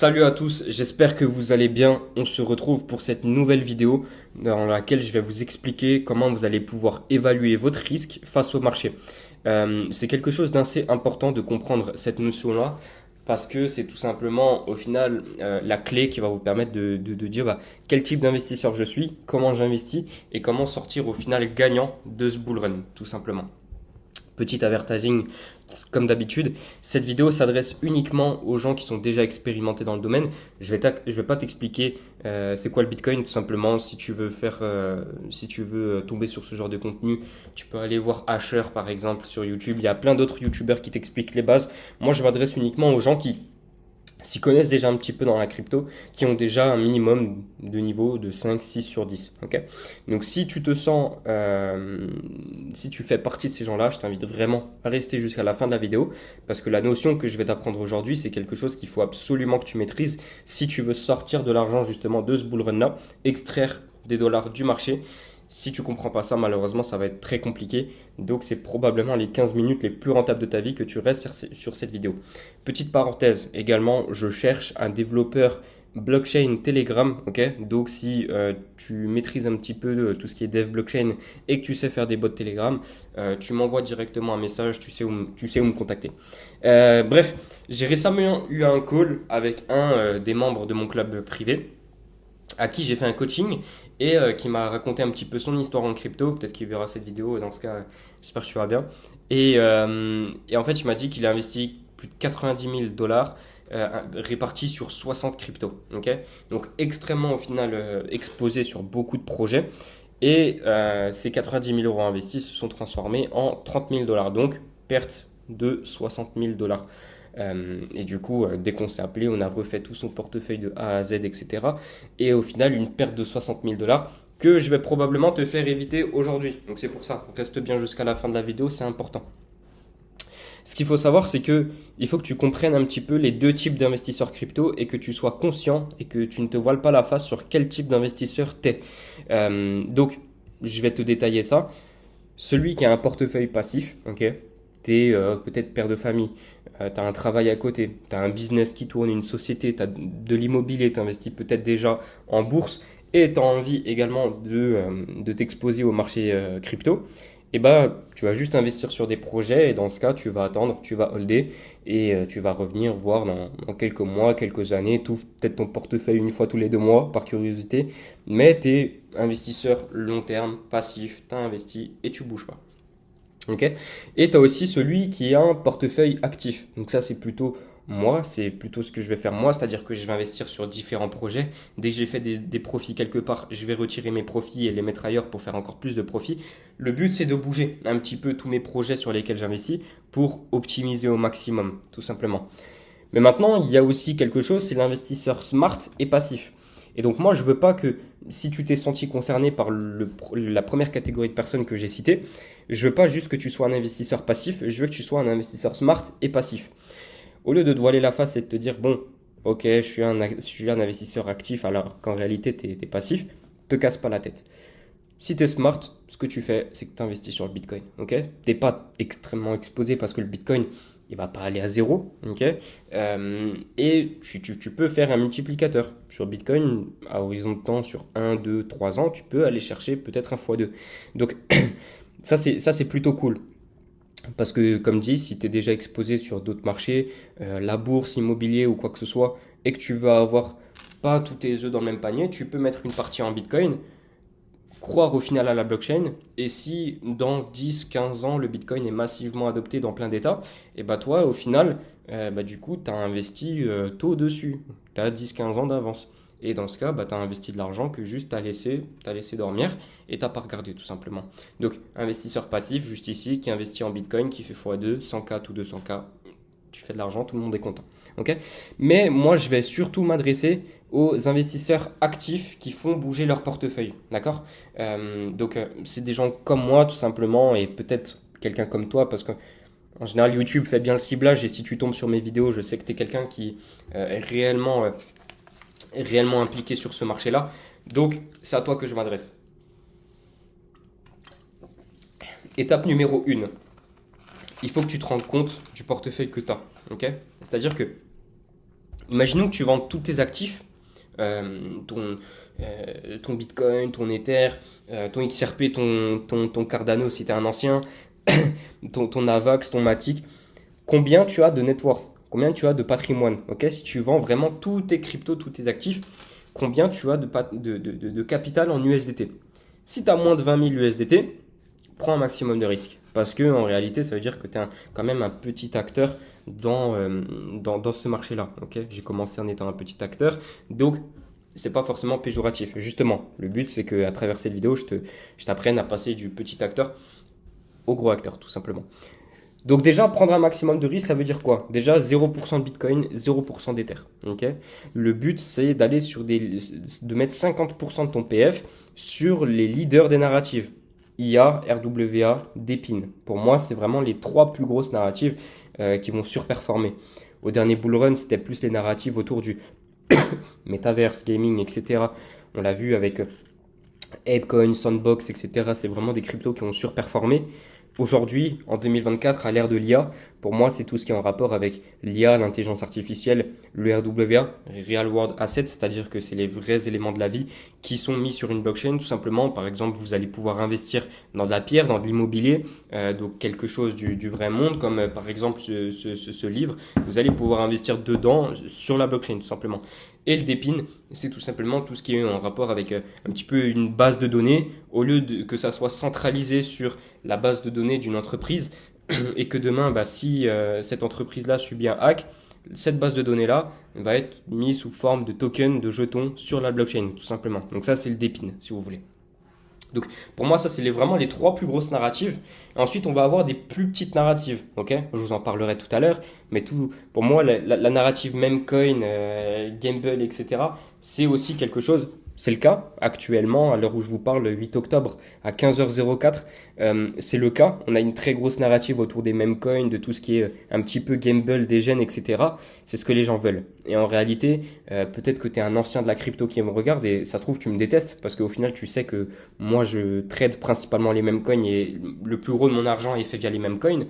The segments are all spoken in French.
Salut à tous, j'espère que vous allez bien. On se retrouve pour cette nouvelle vidéo dans laquelle je vais vous expliquer comment vous allez pouvoir évaluer votre risque face au marché. C'est quelque chose d'assez important de comprendre cette notion-là parce que c'est tout simplement au final la clé qui va vous permettre de dire quel type d'investisseur je suis, comment j'investis et comment sortir au final gagnant de ce bull run tout simplement. Petit advertising, comme d'habitude, cette vidéo s'adresse uniquement aux gens qui sont déjà expérimentés dans le domaine. Je vais pas t'expliquer c'est quoi le Bitcoin, tout simplement. Si tu veux tomber sur ce genre de contenu, tu peux aller voir Asher par exemple sur YouTube. Il y a plein d'autres YouTubeurs qui t'expliquent les bases. Moi, je m'adresse uniquement aux gens qui s'y connaissent déjà un petit peu dans la crypto, qui ont déjà un minimum de niveau de 5, 6 sur 10. Ok. Donc si tu te sens, si tu fais partie de ces gens-là, je t'invite vraiment à rester jusqu'à la fin de la vidéo, parce que la notion que je vais t'apprendre aujourd'hui, c'est quelque chose qu'il faut absolument que tu maîtrises si tu veux sortir de l'argent justement de ce bull run-là, extraire des dollars du marché. Si tu comprends pas ça, malheureusement, ça va être très compliqué. Donc, c'est probablement les 15 minutes les plus rentables de ta vie que tu restes sur cette vidéo. Petite parenthèse, également, je cherche un développeur blockchain Telegram. Ok. Donc, si tu maîtrises un petit peu tout ce qui est dev blockchain et que tu sais faire des bots Telegram, tu m'envoies directement un message, tu sais où me contacter. Bref, j'ai récemment eu un call avec un des membres de mon club privé à qui j'ai fait un coaching et qui m'a raconté un petit peu son histoire en crypto. Peut-être qu'il verra cette vidéo, dans ce cas, j'espère que tu vas bien. Et en fait, il m'a dit qu'il a investi plus de 90 000 dollars répartis sur 60 cryptos. Okay, donc extrêmement au final exposé sur beaucoup de projets. Et ces 90 000 euros investis se sont transformés en 30 000 dollars. Donc perte de 60 000 dollars. Et du coup, dès qu'on s'est appelé, on a refait tout son portefeuille de A à Z, etc. Et au final, une perte de 60 000 dollars que je vais probablement te faire éviter aujourd'hui. Donc c'est pour ça, reste bien jusqu'à la fin de la vidéo, c'est important. Ce qu'il faut savoir, c'est que il faut que tu comprennes un petit peu les deux types d'investisseurs crypto et que tu sois conscient et que tu ne te voiles pas la face sur quel type d'investisseur t'es. Donc, je vais te détailler ça. Celui qui a un portefeuille passif, ok, tu es peut-être père de famille, tu as un travail à côté, tu as un business qui tourne, une société, tu as de l'immobilier, tu investis peut-être déjà en bourse et tu as envie également de t'exposer au marché crypto, et bah tu vas juste investir sur des projets et dans ce cas tu vas attendre, tu vas holder et tu vas revenir voir dans quelques mois, quelques années, tout peut-être ton portefeuille une fois tous les 2 mois par curiosité, mais tu es investisseur long terme, passif, tu as investi et tu bouges pas. Ok. Et tu as aussi celui qui a un portefeuille actif. Donc ça, c'est plutôt moi, c'est plutôt ce que je vais faire moi, c'est-à-dire que je vais investir sur différents projets. Dès que j'ai fait des profits quelque part, je vais retirer mes profits et les mettre ailleurs pour faire encore plus de profits. Le but, c'est de bouger un petit peu tous mes projets sur lesquels j'investis pour optimiser au maximum, tout simplement. Mais maintenant, il y a aussi quelque chose, c'est l'investisseur smart et passif. Et donc moi, je veux pas que si tu t'es senti concerné par la première catégorie de personnes que j'ai citées, je veux pas juste que tu sois un investisseur passif, je veux que tu sois un investisseur smart et passif. Au lieu de te voiler la face et de te dire, bon, ok, je suis un investisseur actif alors qu'en réalité, tu es passif, te casse pas la tête. Si tu es smart, ce que tu fais, c'est que tu investis sur le Bitcoin. Ok. T'es pas extrêmement exposé parce que le Bitcoin, il va pas aller à zéro. Ok. Et tu peux faire un multiplicateur. Sur Bitcoin, à horizon de temps, sur 1, 2, 3 ans, tu peux aller chercher peut-être un fois 2. Donc, ça, c'est plutôt cool. Parce que, comme dit, si tu es déjà exposé sur d'autres marchés, la bourse, immobilier ou quoi que ce soit, et que tu veux avoir pas tous tes œufs dans le même panier, tu peux mettre une partie en Bitcoin, croire au final à la blockchain. Et si dans 10, 15 ans, le Bitcoin est massivement adopté dans plein d'États, et bah toi, au final, du coup, tu as investi tôt dessus. Tu as 10, 15 ans d'avance. Et dans ce cas, tu as investi de l'argent que juste t'as laissé dormir et t'as pas regardé tout simplement. Donc, investisseur passif, juste ici, qui investit en Bitcoin, qui fait x2, 100K ou 200K, tu fais de l'argent, tout le monde est content. Ok. Mais moi, je vais surtout m'adresser aux investisseurs actifs qui font bouger leur portefeuille. D'accord. C'est des gens comme moi, tout simplement, et peut-être quelqu'un comme toi, parce que en général, YouTube fait bien le ciblage, et si tu tombes sur mes vidéos, je sais que tu es quelqu'un qui est réellement impliqué sur ce marché-là. Donc, c'est à toi que je m'adresse. Étape numéro 1. Il faut que tu te rendes compte du portefeuille que tu as. Okay. C'est-à-dire que Imaginons que tu vends tous tes actifs, ton, ton Bitcoin, ton Ether, ton XRP, ton Cardano si tu es un ancien, ton Avax, ton Matic. Combien tu as de net worth? Combien tu as de patrimoine? Ok, si tu vends vraiment tous tes cryptos, tous tes actifs, combien tu as de capital en USDT? Si tu as moins de 20 000 USDT, prends un maximum de risques. Parce que en réalité, ça veut dire que tu es quand même un petit acteur dans ce marché-là. Ok, j'ai commencé en étant un petit acteur. Donc, c'est pas forcément péjoratif. Justement, le but, c'est qu'à travers cette vidéo, je t'apprenne à passer du petit acteur au gros acteur, tout simplement. Donc déjà, prendre un maximum de risques, ça veut dire quoi? Déjà, 0% de Bitcoin, 0% d'Ether. Okay, le but, c'est de mettre 50% de ton PF sur les leaders des narratives. IA, RWA, Depin. Pour moi, c'est vraiment les trois plus grosses narratives qui vont surperformer. Au dernier bull run, c'était plus les narratives autour du metaverse, gaming, etc. On l'a vu avec Apecoin, Sandbox, etc. C'est vraiment des cryptos qui ont surperformé. Aujourd'hui, en 2024, à l'ère de l'IA, pour moi, c'est tout ce qui est en rapport avec l'IA, l'intelligence artificielle, le RWA, Real World Asset, c'est-à-dire que c'est les vrais éléments de la vie qui sont mis sur une blockchain, tout simplement. Par exemple, vous allez pouvoir investir dans de la pierre, dans de l'immobilier, donc quelque chose du vrai monde, comme par exemple ce livre. Vous allez pouvoir investir dedans sur la blockchain, tout simplement. Et le DePIN, c'est tout simplement tout ce qui est en rapport avec un petit peu une base de données, au lieu que ça soit centralisé sur la base de données d'une entreprise, et que demain, si cette entreprise-là subit un hack, cette base de données-là va être mise sous forme de token, de jetons sur la blockchain, tout simplement. Donc ça, c'est le DePIN, si vous voulez. Donc pour moi, ça, c'est vraiment les trois plus grosses narratives. Et ensuite, on va avoir des plus petites narratives. Ok, je vous en parlerai tout à l'heure. Mais pour moi, la narrative Memecoin, Gamble, etc., c'est aussi quelque chose. C'est le cas actuellement, à l'heure où je vous parle, le 8 octobre à 15h04. C'est le cas. On a une très grosse narrative autour des memecoins, de tout ce qui est un petit peu gamble, des gènes, etc. C'est ce que les gens veulent. Et en réalité, peut-être que tu es un ancien de la crypto qui me regarde et ça se trouve, tu me détestes parce qu'au final, tu sais que moi, je trade principalement les memecoins et le plus gros de mon argent est fait via les memecoins.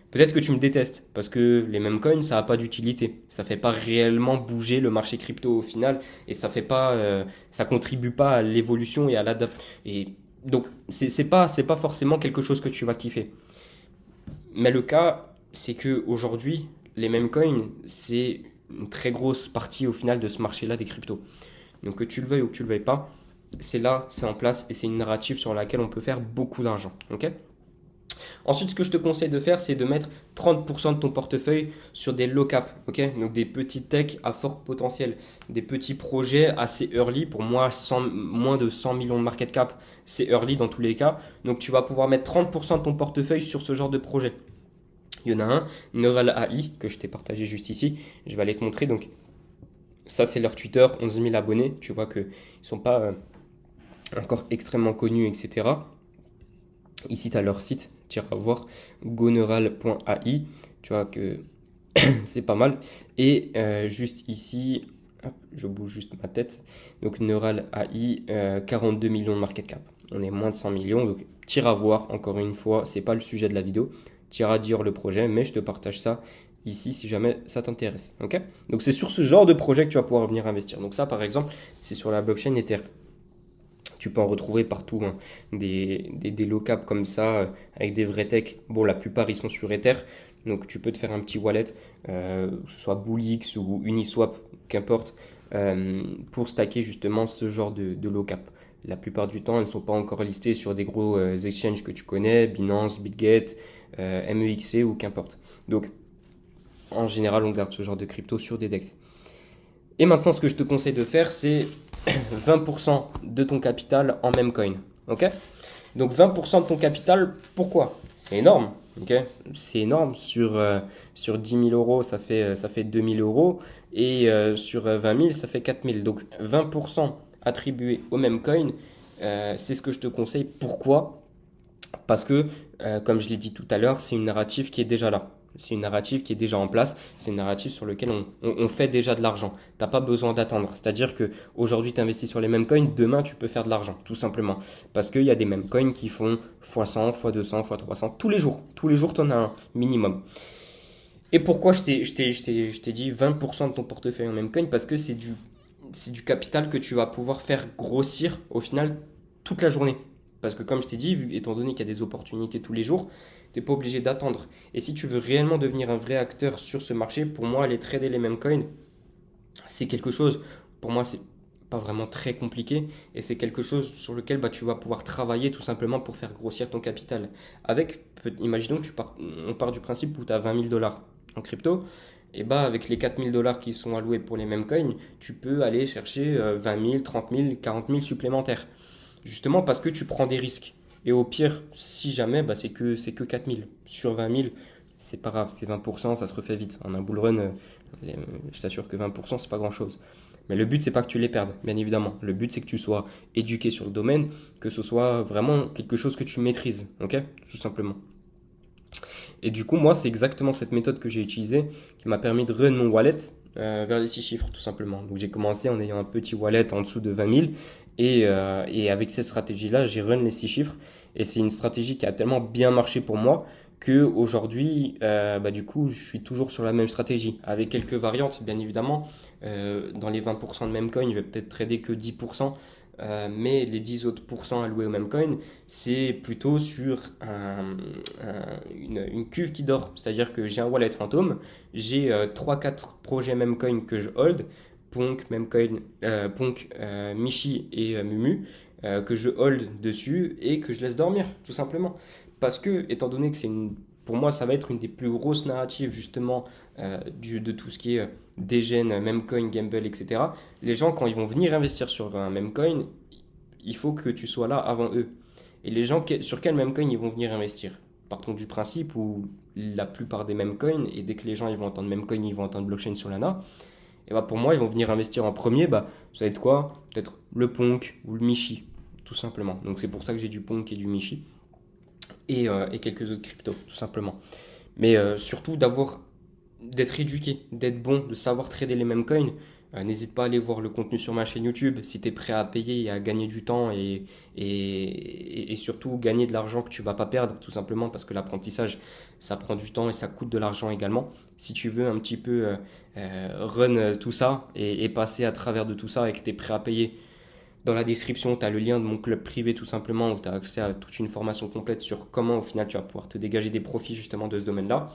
Peut-être que tu me détestes parce que les mêmes coins, ça n'a pas d'utilité. Ça fait pas réellement bouger le marché crypto au final et ça contribue pas à l'évolution et à l'adaptation. Et donc, c'est pas forcément quelque chose que tu vas kiffer. Mais le cas, c'est que aujourd'hui, les mêmes coins, c'est une très grosse partie au final de ce marché-là des cryptos. Donc, que tu le veuilles ou que tu le veuilles pas, c'est là, c'est en place et c'est une narrative sur laquelle on peut faire beaucoup d'argent. Ok? Ensuite, ce que je te conseille de faire, c'est de mettre 30% de ton portefeuille sur des low cap, ok? Donc des petites techs à fort potentiel, des petits projets assez early. Pour moi, moins de 100 millions de market cap, c'est early dans tous les cas. Donc tu vas pouvoir mettre 30% de ton portefeuille sur ce genre de projet. Il y en a un, Neural AI, que je t'ai partagé juste ici. Je vais aller te montrer. Donc ça, c'est leur Twitter, 11 000 abonnés. Tu vois qu'ils ne sont pas encore extrêmement connus, etc. Ici, tu as leur site, tu iras voir goneural.ai, tu vois que c'est pas mal. Et juste ici, hop, je bouge juste ma tête, donc Neural AI, 42 millions de market cap. On est moins de 100 millions, donc tu iras voir, encore une fois, c'est pas le sujet de la vidéo, tu iras dire le projet, mais je te partage ça ici si jamais ça t'intéresse. Ok, donc c'est sur ce genre de projet que tu vas pouvoir venir investir. Donc ça, par exemple, c'est sur la blockchain Ether. Tu peux en retrouver partout, hein, des low cap comme ça, avec des vrais techs. Bon, la plupart, ils sont sur Ether. Donc, tu peux te faire un petit wallet, que ce soit BullX ou Uniswap, qu'importe, pour stacker justement ce genre de low cap. La plupart du temps, elles ne sont pas encore listées sur des gros exchanges que tu connais, Binance, BitGet, MEXC ou qu'importe. Donc, en général, on garde ce genre de crypto sur des DEX. Et maintenant, ce que je te conseille de faire, c'est 20% de ton capital en Memecoin. Ok? Donc 20% de ton capital, pourquoi? C'est énorme. Ok? C'est énorme. Sur 10 000 euros, ça fait 2 000 euros. Et sur 20 000, ça fait 4 000. Donc 20% attribué au Memecoin, c'est ce que je te conseille. Pourquoi? Parce que, comme je l'ai dit tout à l'heure, c'est une narrative qui est déjà là. C'est une narrative qui est déjà en place. C'est une narrative sur laquelle on fait déjà de l'argent. Tu n'as pas besoin d'attendre. C'est-à-dire qu'aujourd'hui, tu investis sur les mêmes coins. Demain, tu peux faire de l'argent, tout simplement. Parce qu'il y a des mêmes coins qui font x100, x200, x300 tous les jours. Tous les jours, tu en as un minimum. Et pourquoi je t'ai dit 20% de ton portefeuille en Memcoin? Parce que c'est du capital que tu vas pouvoir faire grossir au final toute la journée. Parce que comme je t'ai dit, étant donné qu'il y a des opportunités tous les jours, tu n'es pas obligé d'attendre. Et si tu veux réellement devenir un vrai acteur sur ce marché, pour moi, aller trader les Memcoins, c'est quelque chose, pour moi, c'est pas vraiment très compliqué et c'est quelque chose sur lequel bah, tu vas pouvoir travailler tout simplement pour faire grossir ton capital. Imaginons que on part du principe où tu as 20 000 dollars en crypto, et bah avec les 4 000 dollars qui sont alloués pour les mêmes coins, tu peux aller chercher 20 000, 30 000, 40 000 supplémentaires. Justement parce que tu prends des risques. Et au pire, si jamais, bah, c'est que 4 000. Sur 20 000, c'est pas grave, c'est 20%, ça se refait vite. En un bull run, je t'assure que 20%, c'est pas grand-chose. Mais le but, c'est pas que tu les perdes, bien évidemment. Le but, c'est que tu sois éduqué sur le domaine, que ce soit vraiment quelque chose que tu maîtrises, ok? Tout simplement. Et du coup, moi, c'est exactement cette méthode que j'ai utilisée qui m'a permis de run mon wallet vers les 6 chiffres, tout simplement. Donc, j'ai commencé en ayant un petit wallet en dessous de 20 000 et avec cette stratégie-là, j'ai run les 6 chiffres. Et c'est une stratégie qui a tellement bien marché pour moi que aujourd'hui, bah, du coup, je suis toujours sur la même stratégie avec quelques variantes, bien évidemment. Dans les 20% de Memcoin, je vais peut-être trader que 10%. Mais les 10 autres pourcents alloués au même coin, c'est plutôt sur une cuve qui dort. C'est-à-dire que j'ai un wallet fantôme, j'ai 3-4 projets Memcoin que je hold, Ponk, Memcoin, Ponk, Michi et Mumu, que je hold dessus et que je laisse dormir, tout simplement. Parce que, étant donné que pour moi, ça va être une des plus grosses narratives justement de tout ce qui est Degen, Memcoin, Gamble, etc. Les gens, quand ils vont venir investir sur un Memcoin, il faut que tu sois là avant eux. Et les gens, sur quel Memcoin ils vont venir investir? Partons du principe où la plupart des Memcoins, et dès que les gens ils vont entendre Memcoin, ils vont entendre blockchain sur Lana, et bah pour moi, ils vont venir investir en premier, bah, ça va être quoi? Peut-être le Ponk ou le Michi, tout simplement. Donc c'est pour ça que j'ai du Ponk et du Michi, et quelques autres cryptos, tout simplement. Mais surtout d'être éduqué, d'être bon, de savoir trader les mêmes coins. N'hésite pas à aller voir le contenu sur ma chaîne YouTube si tu es prêt à payer et à gagner du temps et surtout gagner de l'argent que tu vas pas perdre tout simplement parce que l'apprentissage ça prend du temps et ça coûte de l'argent également. Si tu veux un petit peu run tout ça et passer à travers de tout ça et que tu es prêt à payer, dans la description, tu as le lien de mon club privé tout simplement où tu as accès à toute une formation complète sur comment au final tu vas pouvoir te dégager des profits justement de ce domaine-là.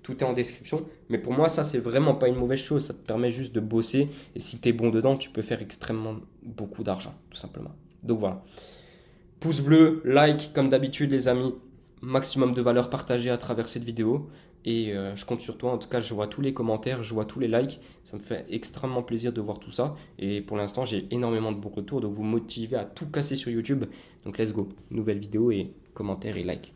Tout est en description. Mais pour moi, ça, c'est vraiment pas une mauvaise chose. Ça te permet juste de bosser. Et si tu es bon dedans, tu peux faire extrêmement beaucoup d'argent, tout simplement. Donc voilà. Pouce bleu, like, comme d'habitude, les amis. Maximum de valeur partagée à travers cette vidéo. Et je compte sur toi. En tout cas, je vois tous les commentaires, je vois tous les likes. Ça me fait extrêmement plaisir de voir tout ça. Et pour l'instant, j'ai énormément de bons retours. Donc vous motivez à tout casser sur YouTube. Donc let's go. Nouvelle vidéo et commentaires et likes.